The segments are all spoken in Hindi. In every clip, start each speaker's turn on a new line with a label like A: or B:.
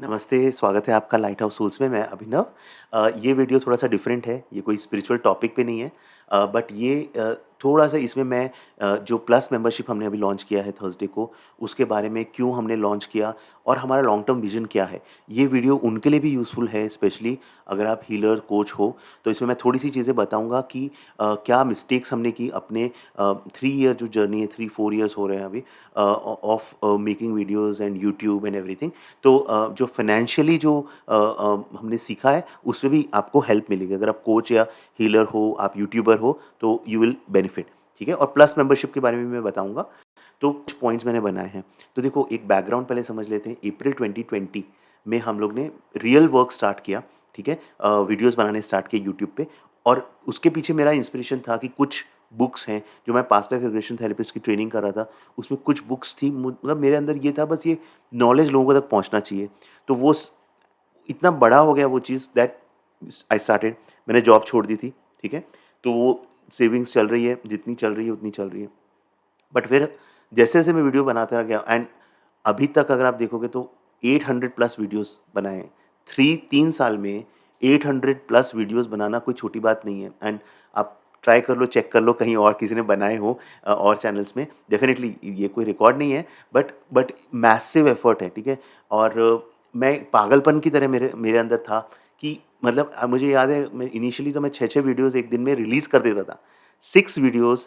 A: नमस्ते, स्वागत है आपका लाइट हाउस सोल्स में। मैं अभिनव। ये वीडियो थोड़ा-सा डिफरेंट है, ये कोई स्पिरिचुअल टॉपिक पे नहीं है। बट ये थोड़ा-सा इसमें मैं जो प्लस मेंबरशिप हमने अभी लॉन्च किया है थर्सडे को, उसके बारे में क्यों हमने लॉन्च किया और हमारा लॉन्ग टर्म विज़न क्या है। ये वीडियो उनके लिए भी यूज़फुल है, स्पेशली अगर आप हीलर, कोच हो, तो इसमें मैं थोड़ी-सी चीज़ें बताऊँगा कि क्या मिस्टेक्स हमने की अपने 3 ईयर जो जर्नी है, 3-4 ईयर्स हो रहे हैं अभी of making videos and YouTube and everything. तो जो फाइनेंशियली जो हमने सीखा है उसमें भी आपको हेल्प मिलेगी। अगर आप कोच या हीलर हो, आप यूट्यूबर हो तो यू विल बेनिफिट, ठीक है? और प्लस मेंबरशिप के बारे में मैं बताऊँगा। तो कुछ पॉइंट्स मैंने बनाए हैं। तो देखो, एक बैकग्राउंड पहले समझ लेते हैं। अप्रैल 2020 में हम लोग ने रियल वर्क स्टार्ट किया, ठीक है? वीडियोज़ बनाने स्टार्ट किए यूट्यूब पे। और उसके पीछे मेरा इंस्पिरेशन था कि कुछ बुक्स हैं, जो मैं पास्ट लाइफ रिग्रेशन थेरेपिस्ट की ट्रेनिंग कर रहा था, उसमें कुछ बुक्स थी, मतलब मेरे अंदर ये था, बस ये नॉलेज लोगों तक पहुँचना चाहिए। तो वो इतना बड़ा हो गया वो चीज़ दैट आई स्टार्टेड। मैंने जॉब छोड़ दी थी, ठीक है? तो वो सेविंग्स चल रही है, जितनी चल रही है उतनी चल रही है। बट फिर जैसे-जैसे मैं वीडियो बनाता गया एंड अभी तक अगर आप देखोगे तो 800 प्लस वीडियोज़ बनाए हैं। 3 साल में 800 प्लस वीडियोज़ बनाना कोई छोटी बात नहीं है। एंड आप ट्राई कर लो, चेक कर लो कहीं और किसी ने बनाए हो और चैनल्स में। डेफ़िनिटली ये कोई रिकॉर्ड नहीं है, बट मैसिव एफर्ट है, ठीक है? और मैं पागलपन की तरह मेरे मेरे अंदर था कि मतलब मुझे याद है, मैं इनिशियली तो मैं 6-6 वीडियोज़ एक दिन में रिलीज़ कर देता था। 6 videos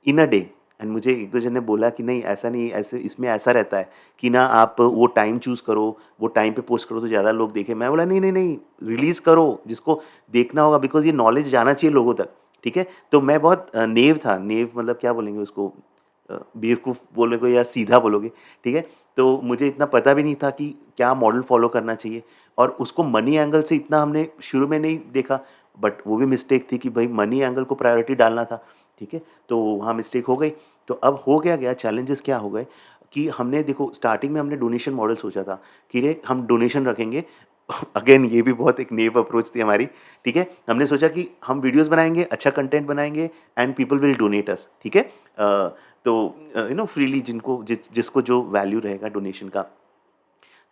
A: in a day. And मुझे 1-2 जन ने बोला कि नहीं, ऐसा नहीं, ऐसे इसमें ऐसा रहता है कि ना आप वो टाइम चूज़ करो, वो टाइम पे पोस्ट करो तो ज़्यादा लोग देखें। मैं बोला नहीं, नहीं, नहीं, रिलीज़ करो, जिसको देखना होगा, बिकॉज़ ये नॉलेज जाना चाहिए लोगों तक, ठीक है? तो मैं बहुत नेव था, नेव मतलब क्या बोलेंगे उसको, बेवकूफ़ बोलोगे या सीधा बोलोगे, ठीक है? तो मुझे इतना पता भी नहीं था कि क्या मॉडल फ़ॉलो करना चाहिए और उसको मनी एंगल से इतना हमने शुरू में नहीं देखा। बट वो भी मिस्टेक थी कि भई मनी एंगल को प्रायोरिटी डालना था, ठीक है? तो वहाँ मिस्टेक हो गई। तो अब हो क्या चैलेंजेस क्या हो गए कि हमने देखो, स्टार्टिंग में हमने डोनेशन मॉडल सोचा था कि रे हम डोनेशन रखेंगे। अगेन ये भी बहुत एक नेव अप्रोच थी हमारी, ठीक है? हमने सोचा कि हम वीडियोज़ बनाएँगे, अच्छा कंटेंट बनाएँगे एंड पीपल विल डोनेट अस, ठीक है? तो फ्रीली जिनको जिसको जो वैल्यू रहेगा डोनेशन का।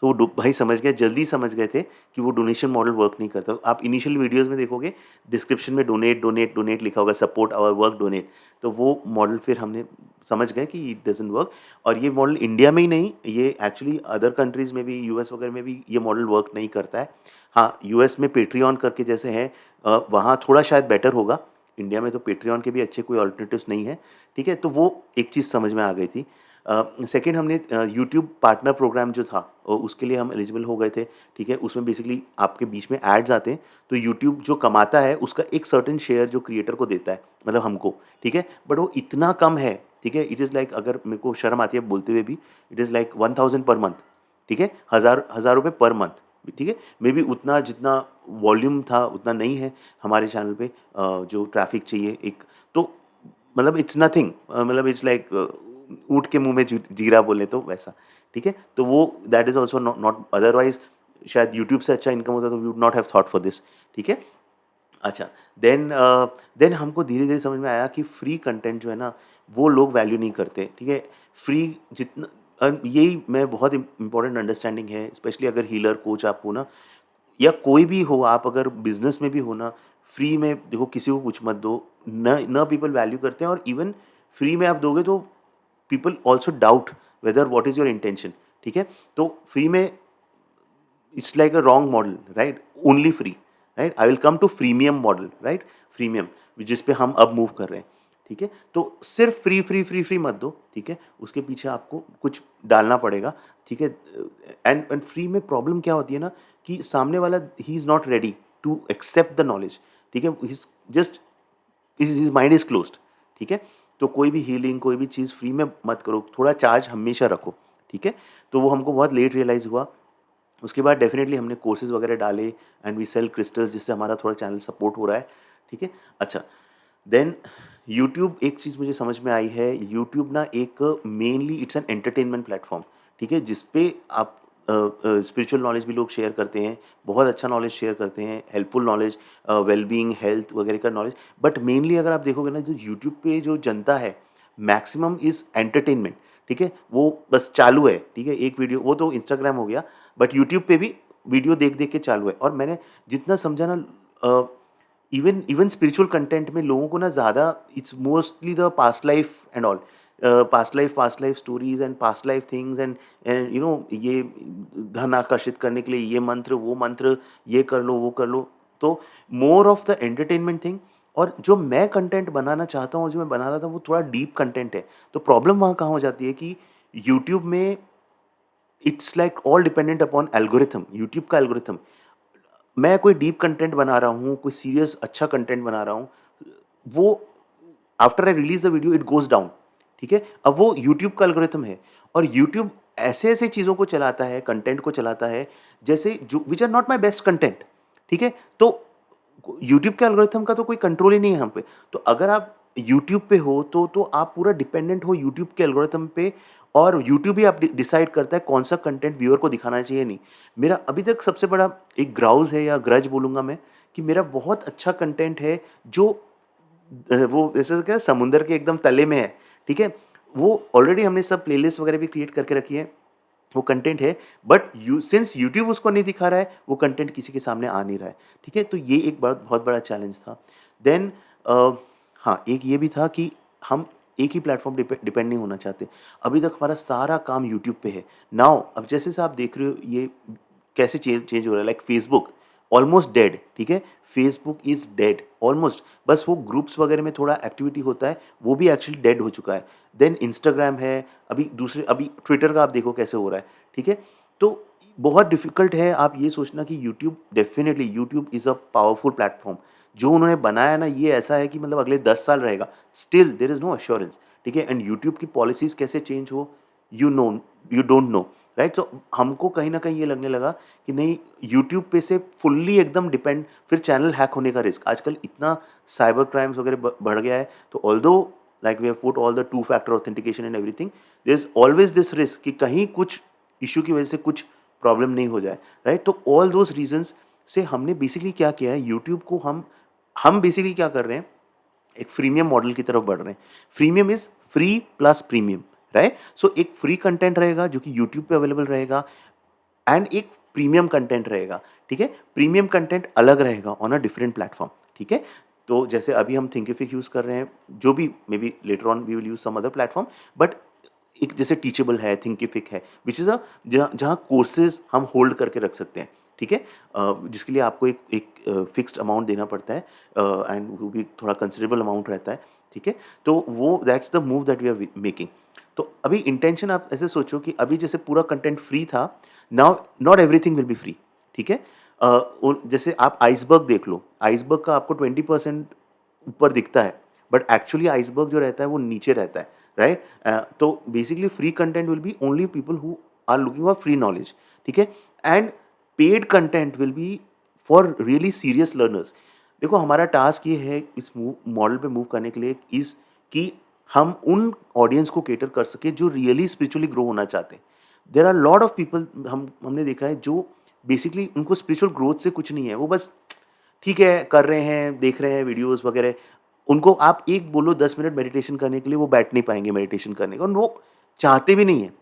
A: तो वो भाई समझ गए, जल्दी समझ गए थे कि वो डोनेशन मॉडल वर्क नहीं करता। आप इनिशियल वीडियोज़ में देखोगे, डिस्क्रिप्शन में डोनेट, डोनेट, डोनेट लिखा होगा, सपोर्ट आवर वर्क, डोनेट। तो वो मॉडल फिर हमने समझ गए कि इट डज़न्ट वर्क। और ये मॉडल इंडिया में ही नहीं, ये एक्चुअली अदर कंट्रीज़ में भी, यूएस वगैरह में भी ये मॉडल वर्क नहीं करता है। हाँ, यूएस में पेट्रियन करके जैसे है, वहाँ थोड़ा शायद बेटर होगा। इंडिया में तो पेट्रियन के भी अच्छे कोई अल्टरनेटिव्स नहीं है, ठीक है? तो वो एक चीज़ समझ में आ गई थी। सेकंड, हमने यूट्यूब पार्टनर प्रोग्राम जो था, उसके लिए हम एलिजिबल हो गए थे, ठीक है? उसमें बेसिकली आपके बीच में एड्स आते हैं, तो यूट्यूब जो कमाता है उसका एक सर्टेन शेयर जो क्रिएटर को देता है, मतलब हमको, ठीक है? बट वो इतना कम है, ठीक है? इट इज़ लाइक, अगर मेरे को शर्म आती है बोलते हुए भी, it is like 1000 per month, ठीक है? हज़ार रुपए पर मंथ, ठीक है? मेबी उतना जितना वॉल्यूम था उतना नहीं है हमारे चैनल पे, जो ट्रैफ़िक चाहिए एक, तो मतलब इट्स नथिंग, मतलब इट्स लाइक ऊँट के मुँह में जीरा बोले तो वैसा, ठीक है? तो वो that is also not not otherwise शायद यूट्यूब से अच्छा इनकम होता तो we would not have thought for this, ठीक है? अच्छा, देन हमको धीरे-धीरे समझ में आया कि फ्री कंटेंट जो है ना, वो लोग वैल्यू नहीं करते, ठीक है? फ्री जितना यही मैं बहुत इम्पोर्टेंट अंडरस्टैंडिंग है, स्पेशली अगर हीलर, कोच आप हो ना, या कोई भी हो, आप अगर बिज़नेस में भी हो ना, फ्री में देखो किसी को कुछ मत दो, न पीपल वैल्यू करते हैं। और इवन फ्री में आप दोगे तो people also doubt whether what is your intention, ठीक है? तो फ्री में it's like a wrong model, right? Only free, right? I will come to freemium model, right? Freemium, जिस पे हम अब मूव कर रहे हैं, ठीक है? तो सिर्फ फ्री फ्री फ्री फ्री मत दो, ठीक है? उसके पीछे आपको कुछ डालना पड़ेगा, ठीक है? एंड फ्री में प्रॉब्लम क्या होती है ना, कि सामने वाला he is not ready to accept the knowledge, ठीक है? He is just, his mind is closed, ठीक है? तो कोई भी हीलिंग, कोई भी चीज़ फ्री में मत करो, थोड़ा चार्ज हमेशा रखो, ठीक है? तो वो हमको बहुत लेट रियलाइज़ हुआ। उसके बाद डेफ़िनेटली हमने कोर्सेज़ वगैरह डाले एंड वी सेल क्रिस्टल्स, जिससे हमारा थोड़ा चैनल सपोर्ट हो रहा है, ठीक है? अच्छा, देन यूट्यूब, एक चीज़ मुझे समझ में आई है, यूट्यूब ना एक mainly it's an entertainment platform, ठीक है? जिस पे आप स्पिरिचुअल नॉलेज भी लोग शेयर करते हैं, बहुत अच्छा नॉलेज शेयर करते हैं, हेल्पफुल नॉलेज, वेल-बीइंग, हेल्थ वगैरह का नॉलेज। बट मेनली अगर आप देखोगे ना, जो यूट्यूब पे जो जनता है, मैक्सिमम इज़ एंटरटेनमेंट, ठीक है? वो बस चालू है, ठीक है? एक वीडियो वो तो इंस्टाग्राम हो गया, बट यूट्यूब पे भी वीडियो देख-देख के चालू है और मैंने जितना समझा ना इवन इवन स्पिरिचुअल कंटेंट में लोगों को ना ज़्यादा it's mostly the past life and all past life stories and past life things and you know ये धन आकर्षित करने के लिए ये मंत्र, वो मंत्र, ये कर लो, वो कर लो। तो more of the entertainment thing और जो मैं कंटेंट बनाना चाहता हूँ और जो मैं बना रहा था वो थोड़ा डीप कंटेंट है। तो प्रॉब्लम वहाँ कहाँ हो जाती है कि यूट्यूब में it's like all dependent upon algorithm, YouTube का एल्गोरिथम। मैं कोई डीप कंटेंट बना रहा हूँ, कोई सीरियस अच्छा कंटेंट बना रहा हूँ, वो after I release the video it goes down, ठीक है? अब वो यूट्यूब का एल्गोरिथम है और यूट्यूब ऐसे-ऐसे चीज़ों को चलाता है, कंटेंट को चलाता है, जैसे जो which are not my best content, ठीक है? तो यूट्यूब के एल्गोरिथम का तो कोई कंट्रोल ही नहीं है हम पे। तो अगर आप यूट्यूब पे हो तो आप पूरा डिपेंडेंट हो यूट्यूब के एल्गोरिथम पे और यूट्यूब ही आप डिसाइड करता है कौन-सा कंटेंट व्यूअर को दिखाना चाहिए, नहीं। मेरा अभी तक सबसे बड़ा एक ग्राउज़ है या ग्रज बोलूँगा मैं कि मेरा बहुत अच्छा कंटेंट है जो वो जैसे क्या है समुंदर के एकदम तले में है, ठीक है? वो ऑलरेडी हमने सब प्लेलिस्ट वगैरह भी क्रिएट करके रखी है। वो कंटेंट है बट यू सिंस यूट्यूब उसको नहीं दिखा रहा है, वो कंटेंट किसी के सामने आ नहीं रहा है, ठीक है? तो ये एक बहुत बड़ा चैलेंज था। देन हाँ, एक ये भी था कि हम एक ही प्लेटफ़ॉर्म डिपेंड नहीं होना चाहते। अभी तक हमारा सारा काम यूट्यूब पे है। नाउ अब जैसे से आप देख रहे हो ये कैसे चेंज हो रहा है लाइक फ़ेसबुक ऑलमोस्ट डेड, ठीक है? फ़ेसबुक इज़ डेड ऑलमोस्ट बस वो ग्रुप्स वगैरह में थोड़ा एक्टिविटी होता है, वो भी एक्चुअली डेड हो चुका है। देन इंस्टाग्राम है, अभी ट्विटर का आप देखो कैसे हो रहा है, ठीक है? तो बहुत डिफ़िकल्ट है आप ये सोचना कि YouTube is a powerful platform. जो उन्होंने बनाया ना ये ऐसा है कि मतलब अगले 10 साल रहेगा। Still there is no assurance, ठीक है? एंड यूट्यूब की पॉलिसीज़ कैसे चेंज हो, you know you don't know, right? तो हमको कहीं न कहीं ये लगने लगा कि नहीं यूट्यूब पे से फुल्ली एकदम डिपेंड फिर चैनल हैक होने का रिस्क। आजकल इतना साइबर क्राइम्स वगैरह बढ़ गया है, तो although like we have put all the two factor authentication and everything, there is always this risk कि कहीं कुछ इश्यू की वजह से कुछ प्रॉब्लम नहीं हो जाए, राइट? तो ऑल दोज़ रीज़न्स से हमने बेसिकली क्या किया है यूट्यूब को हम बेसिकली क्या कर रहे हैं, एक फ्रीमियम मॉडल की तरफ बढ़ रहे हैं। Freemium is free plus premium, right? So एक फ्री कंटेंट रहेगा जो कि यूट्यूब पे अवेलेबल रहेगा एंड एक प्रीमियम कंटेंट रहेगा, ठीक है? प्रीमियम कंटेंट अलग रहेगा ऑन अ डिफरेंट प्लेटफ़ॉर्म, ठीक है? तो जैसे अभी हम थिंकिफिक यूज़ कर रहे हैं, जो भी may be later on we will use some other platform but एक जैसे टीचेबल है, थिंकिफिक है, व्हिच इज़ जहाँ जहाँ कोर्सेज़ हम होल्ड करके रख सकते हैं, ठीक है? जिसके लिए आपको एक एक फ़िक्स्ड अमाउंट देना पड़ता है एंड वो भी थोड़ा कंसिडरेबल अमाउंट रहता है, ठीक है? तो वो that's the move that we are making. तो अभी इंटेंशन आप ऐसे सोचो कि अभी जैसे पूरा कंटेंट फ्री था, now not everything will be free, ठीक है? जैसे आप आइसबर्ग देख लो, आइसबर्ग का आपको 20% ऊपर दिखता है, बट एक्चुअली आइसबर्ग जो रहता है वो नीचे रहता है, राइट? तो basically free content will be only people who are looking for free knowledge, ठीक है? And paid content will be for really serious learners. देखो हमारा टास्क ये है इस मॉडल पे मूव करने के लिए इज़ कि हम उन ऑडियंस को कैटर कर सकें जो रियली स्पिरिचुअली ग्रो होना चाहते हैं। There are lot of people हमने देखा है जो बेसिकली उनको स्पिरिचुअल ग्रोथ से कुछ नहीं है, वो बस ठीक है कर रहे हैं, देख रहे हैं वीडियोज़ वगैरह। उनको आप एक बोलो 10 मिनट मेडिटेशन करने के लिए वो बैठ नहीं पाएँगे मेडिटेशन करने को और वो चाहते भी नहीं हैं।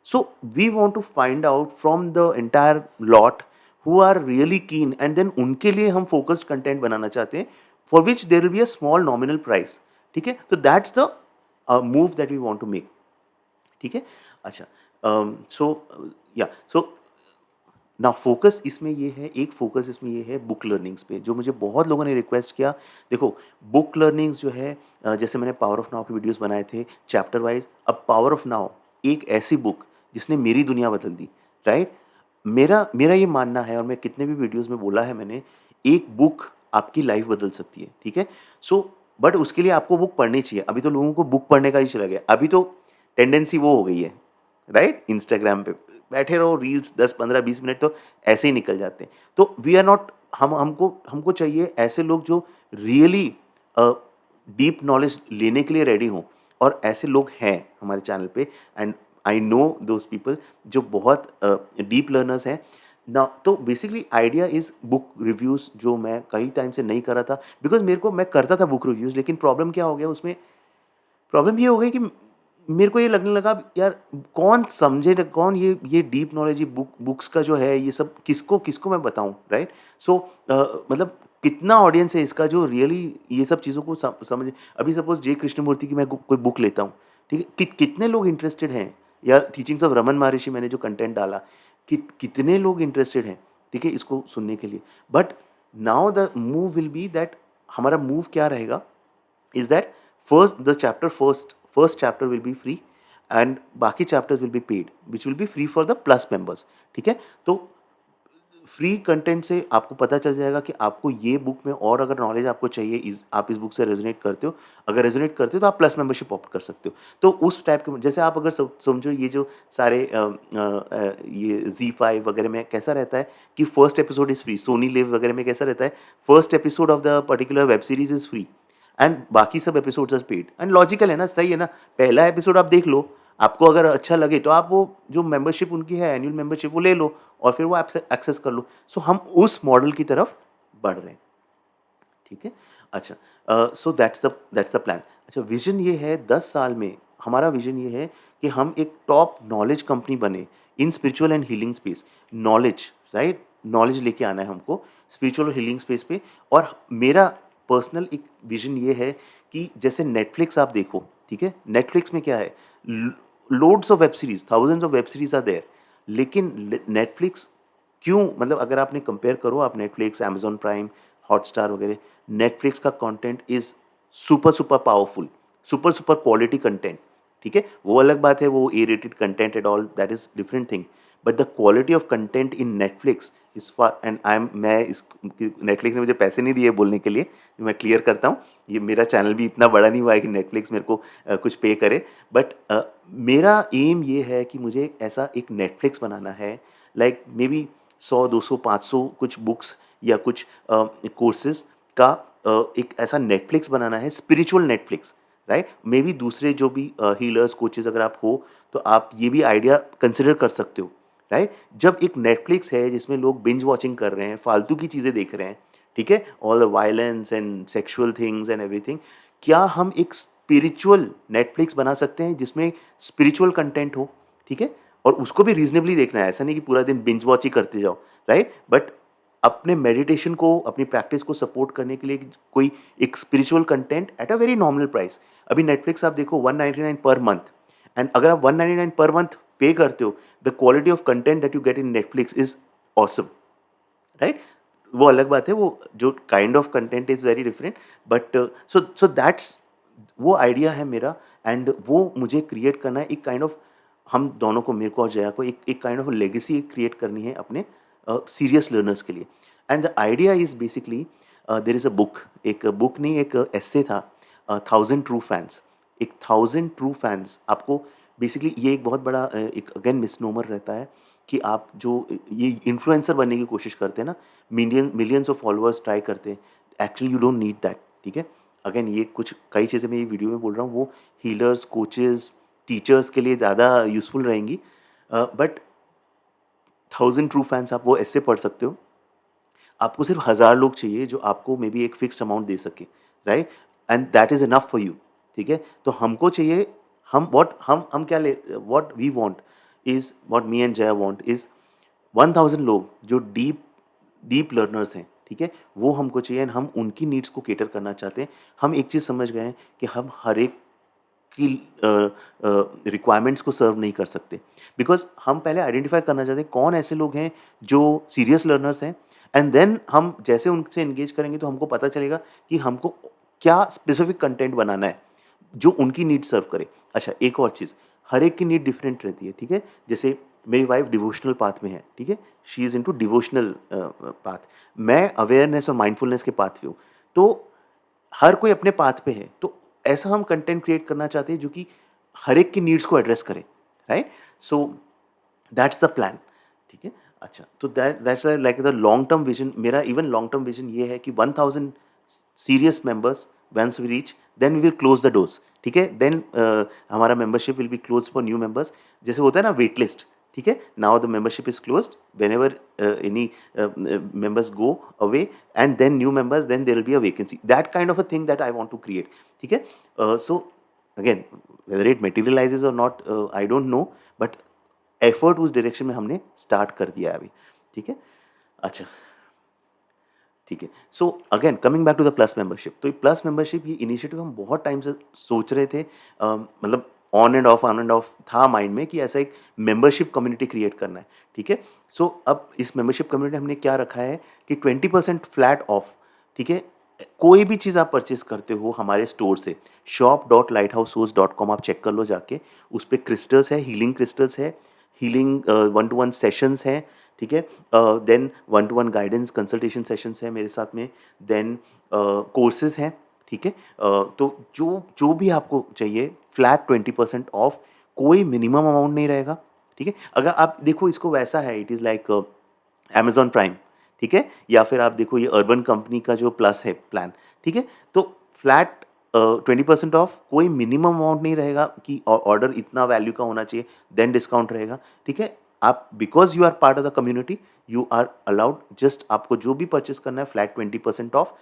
A: So we want to find out from the entire lot who are really keen and then उनके लिए हम फ़ोकस्ड कंटेंट बनाना चाहते हैं, for which there will be a small nominal price, ठीक है? तो that's the move that we want to make, ठीक है? अच्छा सो ना फ़ोकस इसमें ये है, एक फ़ोकस इसमें ये है बुक लर्निंग्स पे, जो मुझे बहुत लोगों ने रिक्वेस्ट किया। देखो, बुक लर्निंग्स जो है जैसे मैंने पावर ऑफ नाउ के वीडियोज़ बनाए थे चैप्टर वाइज़, अब पावर ऑफ नाउ एक ऐसी बुक जिसने मेरी दुनिया बदल दी, राइट? मेरा मेरा ये मानना है और मैं कितने भी वीडियोज़ में बोला है मैंने, एक बुक आपकी लाइफ़ बदल सकती है, ठीक है? सो बट उसके लिए आपको बुक पढ़नी चाहिए। अभी तो लोगों को बुक पढ़ने का ही चला गया। अभी तो टेंडेंसी वो हो गई है, राइट? इंस्टाग्राम पे बैठे रहो रील्स 10, 15, 20 मिनट तो ऐसे ही निकल जाते हैं। तो वी आर नॉट हमको हमको चाहिए ऐसे लोग जो रियली डीप नॉलेज लेने के लिए रेडी हों और ऐसे लोग हैं हमारे चैनल पे and I know those people जो बहुत डीप लर्नर्स हैं। ना तो basically idea is book reviews जो मैं कई टाइम से नहीं कर रहा था बिकॉज़ मैं करता था बुक रिव्यूज़ लेकिन प्रॉब्लम क्या हो गया उसमें प्रॉब्लम ये हो गई कि मेरे को ये लगने लगा यार कौन समझे न कौन ये डीप नॉलेज ये बुक्स का जो है ये सब किसको किसको मैं बताऊँ, राइट? सो मतलब कितना ऑडियंस है इसका जो रियली ये सब चीज़ों को समझे। अभी सपोज़ जे कृष्णमूर्ति की मैं कोई बुक लेता हूँ, ठीक है? कितने लोग इंटरेस्टेड हैं, या टीचिंग्स ऑफ रमन महर्षि मैंने जो कंटेंट डाला, कितने लोग इंटरेस्टेड हैं, ठीक है, इसको सुनने के लिए। But now the move will be that, हमारा मूव क्या रहेगा is that first chapter will be free and बाकी chapters will be paid, which will be free for the plus members, ठीक है? तो फ्री कंटेंट से आपको पता चल जाएगा कि आपको ये बुक में और अगर नॉलेज आपको चाहिए, आप इस बुक से रेजोनेट करते हो, अगर रेजोनेट करते हो तो आप प्लस मेंबरशिप ऑप्ट कर सकते हो। तो उस टाइप के जैसे आप अगर समझो ये जो सारे ये Z5 वगैरह में कैसा रहता है कि first episode is free, Sony Liv वगैरह में कैसा रहता है, first episode of the particular web series is free and बाकी सब episodes are paid. And logical है ना, सही है ना? पहला एपिसोड आप देख लो, आपको अगर अच्छा लगे तो आप वो जो मेंबरशिप उनकी है एनुअल मेंबरशिप वो ले लो और फिर वो एक्सेस कर लो। सो हम उस मॉडल की तरफ बढ़ रहे हैं, ठीक है? अच्छा, सो दैट्स द प्लान। अच्छा, विज़न ये है 10 साल में, हमारा विज़न ये है कि हम एक टॉप नॉलेज कंपनी बने in spiritual and healing space. Knowledge, right? Knowledge लेके आना है हमको स्पिरिचुअल और हीलिंग स्पेस पे। और मेरा पर्सनल एक विज़न ये है कि जैसे नेटफ्लिक्स आप देखो, ठीक है? नेटफ्लिक्स में क्या है? Loads of web series, thousands of web series are there, लेकिन नेटफ्लिक्स क्यों, मतलब अगर आपने कंपेयर करो, आप नेटफ्लिक्स, अमेज़न प्राइम, हॉटस्टार वगैरह, नेटफ्लिक्स का content is super super powerful, super super quality content, ठीक है? वो अलग बात है, वो A rated content and all, that is different thing. But the quality of content in Netflix is far, and मैं इस नेटफ्लिक्स ने मुझे पैसे नहीं दिए बोलने के लिए, मैं क्लियर करता हूँ। ये मेरा चैनल भी इतना बड़ा नहीं हुआ है कि नेटफ्लिक्स मेरे को कुछ पे करे। बट मेरा एम ये है कि मुझे ऐसा एक नेटफ्लिक्स बनाना है, लाइक मे बी 100, 200, 500 कुछ बुक्स या कुछ कोर्सेज़ का एक ऐसा नेटफ्लिक्स बनाना है, spiritual Netflix, right? May be दूसरे जो भी हीलर्स, कोचेज़ अगर आप हो, तो आप ये भी आइडिया कंसिडर कर सकते हो, राइट? जब एक नेटफ्लिक्स है जिसमें लोग बिंज वॉचिंग कर रहे हैं, फालतू की चीज़ें देख रहे हैं, ठीक है? All the violence and sexual things and everything, क्या हम एक स्पिरिचुअल नेटफ्लिक्स बना सकते हैं जिसमें स्पिरिचुअल कंटेंट हो, ठीक है? और उसको भी रीज़नेबली देखना है, ऐसा नहीं कि पूरा दिन बिंज वॉच ही करते जाओ, राइट? बट अपने मेडिटेशन को, अपनी प्रैक्टिस को सपोर्ट करने के लिए कोई एक spiritual content at a very nominal price. अभी नेटफ्लिक्स आप देखो 199 पर मंथ, एंड अगर आप 199 पर मंथ पे करते हो, the quality of content that you get in Netflix is awesome, right? वो अलग बात है, वो जो kind of content is very different, but so that's वो आइडिया है मेरा। एंड वो मुझे क्रिएट करना है एक काइंड ऑफ, हम दोनों को, मेरे को और जया को, एक काइंड ऑफ लेगेसी क्रिएट करनी है अपने सीरियस लर्नर्स के लिए। And the idea is basically, there is a book, एक बुक नहीं, एक एस्से था, 1000 ट्रू फैंस। एक 1000 ट्रू फैंस आपको, बेसिकली ये एक बहुत बड़ा एक अगेन मिसनोमर रहता है कि आप जो ये इन्फ्लुएंसर बनने की कोशिश करते हैं ना, मिलियंस ऑफ फॉलोअर्स ट्राई करते हैं, actually you don't need that, ठीक है? अगेन ये कुछ कई चीज़ें मैं ये वीडियो में बोल रहा हूँ, वो हीलर्स, कोचेज़, टीचर्स के लिए ज़्यादा यूज़फुल रहेंगी। बट 1000 ट्रू फैंस आप वो ऐसे पढ़ सकते हो। आपको सिर्फ 1000 लोग चाहिए जो आपको मे बी एक फिक्स्ड अमाउंट दे सके, right? And that is enough for you, ठीक है? तो हमको चाहिए, हम क्या ले, what we want is, what me and Jaya want is 1000 लोग जो डीप डीप लर्नर्स हैं, ठीक है? वो हमको चाहिए एंड हम उनकी नीड्स को कैटर करना चाहते हैं। हम एक चीज़ समझ गए हैं कि हम हर एक की रिक्वायरमेंट्स को सर्व नहीं कर सकते, बिकॉज़ हम पहले आइडेंटिफ़ाई करना चाहते हैं कौन ऐसे लोग हैं जो सीरियस लर्नर्स हैं, एंड देन हम जैसे उनसे एंगेज करेंगे तो हमको पता चलेगा कि हमको क्या स्पेसिफिक कंटेंट बनाना है जो उनकी नीड सर्व करे। अच्छा, एक और चीज़, हर एक की नीड डिफरेंट रहती है, ठीक है? जैसे मेरी वाइफ़ डिवोशनल पाथ में है, ठीक है? She is into devotional path. मैं अवेयरनेस और माइंडफुलनेस के पाथ पे हूँ। तो हर कोई अपने पाथ पे है, तो ऐसा हम कंटेंट क्रिएट करना चाहते हैं जो कि हर एक की नीड्स को एड्रेस करे, right? So that's the plan, ठीक है? अच्छा, तो that's like the long term vision. मेरा इवन लॉन्ग टर्म विजन ये है कि 1000 serious members once we reach, then we will close the doors, ठीक है? देन हमारा membership will be close for new members. जैसे होता है ना वेट लिस्ट, ठीक है? Now the membership is closed, whenever any members go away and then new members, then there will be a vacancy, that kind of a thing that I want to create, ठीक है? सो अगेन वेदर इट मटेरियलाइजेज और not I don't know, but effort उस डायरेक्शन में हमने स्टार्ट कर दिया है अभी, ठीक है। अच्छा, ठीक है। So again coming back to the plus membership, तो ये प्लस मेंबरशिप ये इनिशिएटिव हम बहुत टाइम से सोच रहे थे, मतलब ऑन एंड ऑफ था माइंड में कि ऐसा एक मेंबरशिप कम्युनिटी क्रिएट करना है, ठीक है। सो अब इस मेंबरशिप कम्युनिटी हमने क्या रखा है कि 20% फ्लैट ऑफ, ठीक है। कोई भी चीज़ आप परचेज करते हो हमारे स्टोर से, shop.lighthousesource.com आप चेक कर लो जाके, उस पे क्रिस्टल्स है, हीलिंग क्रिस्टल्स है, healing one to one sessions हैं, ठीक है। Then one to one guidance consultation sessions है मेरे साथ में, देन कोर्सेज हैं, ठीक है। तो जो जो भी आपको चाहिए फ्लैट 20% ऑफ, कोई मिनिमम अमाउंट नहीं रहेगा, ठीक है। अगर आप देखो इसको वैसा है, it is like Amazon prime, ठीक है, या फिर आप देखो ये अर्बन कंपनी का जो प्लस है प्लान, ठीक है। तो फ्लैट 20% ऑफ, कोई मिनिमम अमाउंट नहीं रहेगा कि ऑर्डर इतना वैल्यू का होना चाहिए देन डिस्काउंट रहेगा, ठीक है। आप because you are part of the community you are allowed, just आपको जो भी परचेस करना है फ्लैट 20% ऑफ।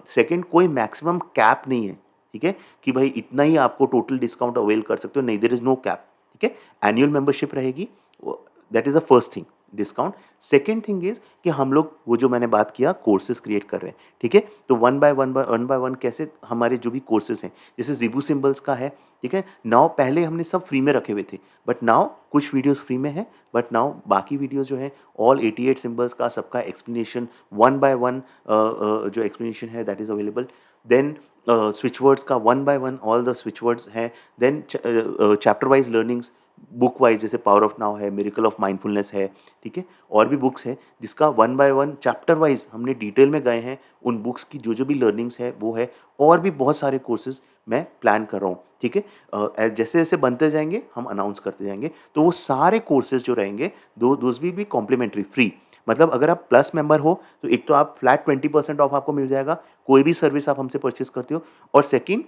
A: सेकेंड, कोई मैक्सिमम कैप नहीं है, ठीक है, कि भाई इतना ही आपको टोटल डिस्काउंट अवेल कर सकते हो, नहीं, देर इज नो कैप, ठीक है। एनुअल मेंबरशिप रहेगी, that is the first thing, discount. Second thing is कि हम लोग वो जो मैंने बात किया कोर्सेज क्रिएट कर रहे हैं, ठीक है। तो वन बाय वन कैसे हमारे जो भी कोर्सेज हैं, जैसे जिबू सिंबल्स का है, ठीक है। नाउ पहले हमने सब फ्री में रखे हुए थे, बट नाउ कुछ वीडियोस फ्री में है, बट नाउ बाकी वीडियोस जो है ऑल 88 सिंबल्स का सबका एक्सप्लेनेशन वन बाय वन, जो एक्सप्लेनेशन है that is available. Then switch words का one by one all the switch words हैं। Then chapter wise learnings, book wise, जैसे पावर ऑफ नाउ है, मिरेकल ऑफ माइंडफुलनेस है, ठीक है। और भी बुक्स हैं जिसका one by one chapter wise हमने डिटेल में गए हैं, उन बुक्स की जो जो भी लर्निंग्स है वो है। और भी बहुत सारे कोर्सेज मैं प्लान कर रहा हूँ, ठीक है। जैसे जैसे बनते जाएंगे हम अनाउंस करते जाएंगे, तो वो सारे कोर्सेज जो रहेंगे दोज भी कॉम्प्लीमेंट्री फ्री। मतलब अगर आप प्लस मेंबर हो तो एक तो आप फ्लैट 20% ऑफ आपको मिल जाएगा, कोई भी सर्विस आप हमसे परचेज करते हो, और सेकेंड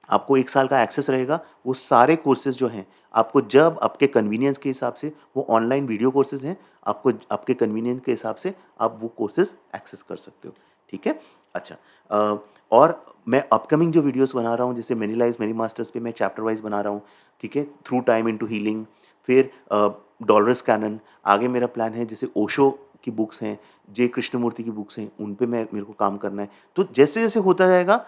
A: आपको 1 साल का एक्सेस रहेगा। वो सारे कोर्सेज़ जो हैं, आपको जब आपके कन्वीनियंस के हिसाब से, वो ऑनलाइन वीडियो कोर्सेज़ हैं, आपको आपके कन्वीनियंस के हिसाब से आप वो कोर्सेज़ एक्सेस कर सकते हो, ठीक है? अच्छा, और मैं अपकमिंग जो वीडियोज़ बना रहा हूँ, जैसे मेनी लाइव्स मेनी मास्टर्स पे मैं चैप्टर वाइज़ बना रहा हूँ, ठीक है? थ्रू टाइम इनटू हीलिंग, फिर डॉलरस कैनन, आगे मेरा प्लान है जैसे ओशो की बुक्स हैं, जे कृष्णमूर्ति की बुक्स हैं, उन पे मेरे को काम करना है। तो जैसे-जैसे होता जाएगा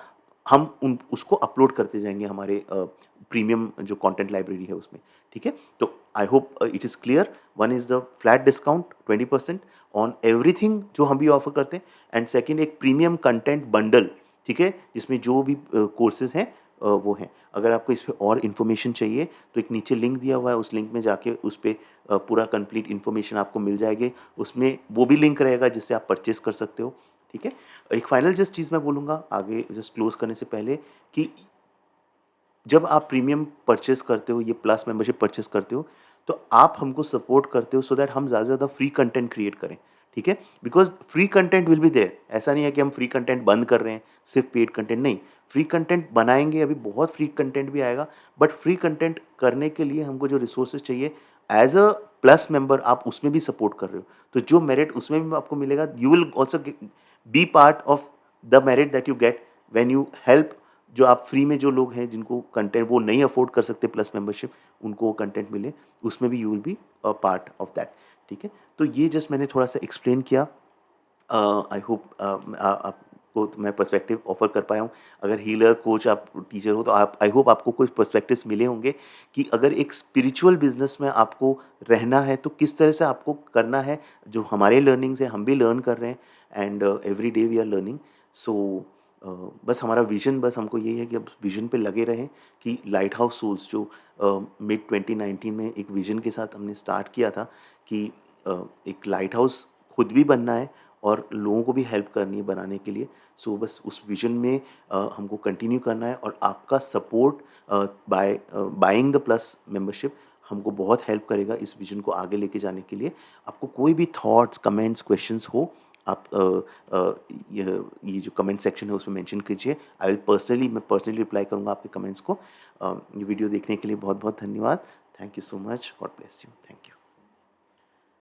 A: हम उन उसको अपलोड करते जाएंगे हमारे प्रीमियम जो कंटेंट लाइब्रेरी है उसमें, ठीक है। तो I hope it is clear. One is the flat discount 20% on everything जो हम भी ऑफर करते हैं, एंड सेकंड एक प्रीमियम कंटेंट बंडल, ठीक है, जिसमें जो भी कोर्सेज हैं वो हैं। अगर आपको इस पर और इन्फॉर्मेशन चाहिए तो एक नीचे लिंक दिया हुआ है, उस लिंक में जाके उस पर पूरा कंप्लीट इन्फॉर्मेशन आपको मिल जाएगी, उसमें वो भी लिंक रहेगा जिससे आप परचेस कर सकते हो, ठीक है। एक फाइनल जस्ट चीज़ मैं बोलूँगा आगे जस्ट क्लोज करने से पहले, कि जब आप प्रीमियम परचेस करते हो, ये प्लस मेंबरशिप परचेस करते हो, तो आप हमको सपोर्ट करते हो सो दैट हम ज़्यादा से ज़्यादा फ्री कंटेंट क्रिएट करें, ठीक है। Because free content will be there, ऐसा नहीं है कि हम फ्री कंटेंट बंद कर रहे हैं, सिर्फ पेड कंटेंट नहीं, फ्री कंटेंट बनाएंगे, अभी बहुत फ्री कंटेंट भी आएगा, बट फ्री कंटेंट करने के लिए हमको जो रिसोर्सेज चाहिए, एज अ प्लस मेंबर आप उसमें भी सपोर्ट कर रहे हो, तो जो मेरिट उसमें भी आपको मिलेगा, you will also be part of the merit that you get when you help. जो आप फ्री में जो लोग हैं जिनको कंटेंट वो नहीं अफोर्ड कर सकते प्लस मेंबरशिप, उनको वो कंटेंट मिले, उसमें भी you will be a part of that, ठीक है। तो ये जस्ट मैंने थोड़ा सा एक्सप्लेन किया। आई होप आपको तो मैं पर्सपेक्टिव ऑफर कर पाया हूँ। अगर हीलर कोच आप टीचर हो तो आप, आई होप आपको कुछ पर्सपेक्टिव्स मिले होंगे कि अगर एक स्पिरिचुअल बिजनेस में आपको रहना है तो किस तरह से आपको करना है। जो हमारे लर्निंग्स है हम भी लर्न कर रहे हैं, and every day we are learning. So बस हमारा विजन, बस हमको यही है कि अब विजन पे लगे रहें कि लाइट हाउस सोल्स जो मिड 2019 में एक विजन के साथ हमने स्टार्ट किया था कि एक लाइट हाउस खुद भी बनना है और लोगों को भी हेल्प करनी है बनाने के लिए। सो बस उस विजन में हमको कंटिन्यू करना है, और आपका support by buying the plus membership हमको बहुत हेल्प करेगा इस विजन को आगे लेके जाने के लिए। आपको कोई भी थॉट्स, कमेंट्स, क्वेश्चंस हो, आप ये जो कमेंट सेक्शन है उसमें मेंशन कीजिए। मैं पर्सनली रिप्लाई करूँगा आपके कमेंट्स को। ये वीडियो देखने के लिए बहुत बहुत धन्यवाद। Thank you so much. God bless you. Thank you.